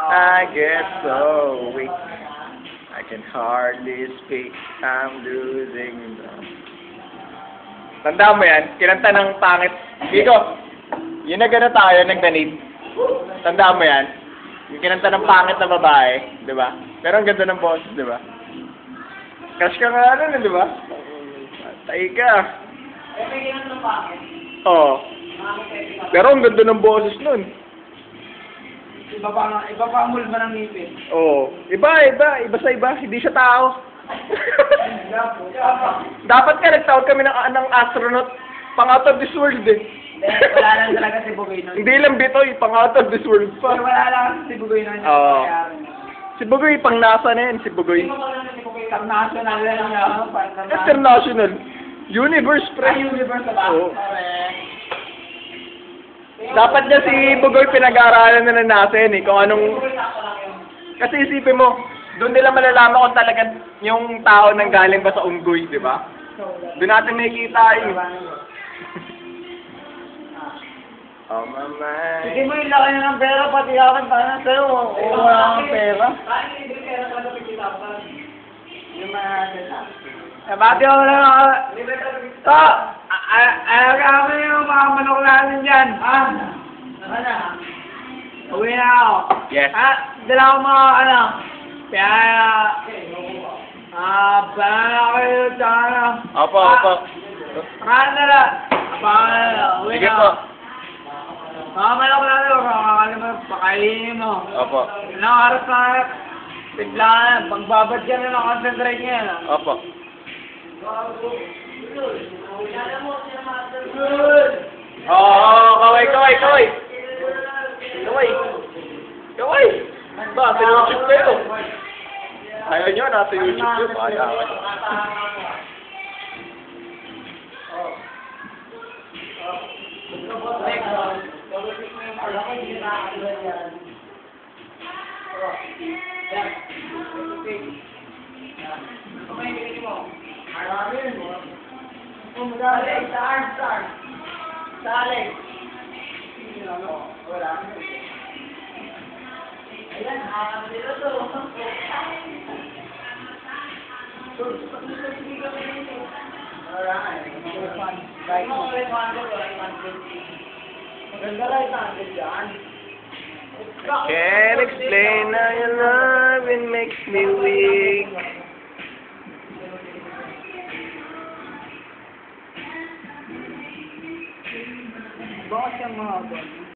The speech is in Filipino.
I get so weak. I can hardly speak. I'm losing. Tanda mo yan? Kinanta ng pangit. Kiko, yun na gano'n tayo, nagdanit. Tanda mo yan? Yung kinanta ng pangit na babae, di ba? Pero ang ganda ng boses, di ba? Crush ka nga nun, di ba? Tay ka. may kinanta ng pangit. Oo. Pero ang ganda ng boses nun. Iba pa ang mulba ng ngipin. Oo. Iba sa iba. Hindi siya tao. Dapat ka nagtawag kami ng astronaut pang out of this world eh. Wala lang talaga si Bugoy nun. Hindi lang bitoy, pang out of this world pa. Wala lang si Bugoy nun. Oo. Si Bugoy, pang NASA na yan, si Bugoy. International lang niya. International. Universe, pre. Universe ba? Oo. Dapat niya si Bugoy pinag-aaralan na ng NASA yan eh, kung anong... Kasi isipin mo, doon nila malalaman kung talaga yung tao nang galing ba sa unggoy, di ba? Doon natin makikita eh. Oh, mama. Sige mo yung laki na ng pera, pati akin pa na sa'yo. Wala kang pera. Bati ako lang ako. To! Alagaan mo yung mga manok natin dyan. Uwi na ako. Yes. Dala ko mga banana kayo sa Opo, opo. Kanala. Uwi Sige na po. ako. Mga manok natin, makakalimutan, pakainin mo. Opo. Ilang oras na bigla na, pagbabad ka na concentrate niya. Opo. Oo, kaway. Kaway. Ba, sa YouTube kayo. Ayaw nyo, nasa YouTube yun. Ayaw. Can't explain how your love, it makes me weak. Bakit yung mga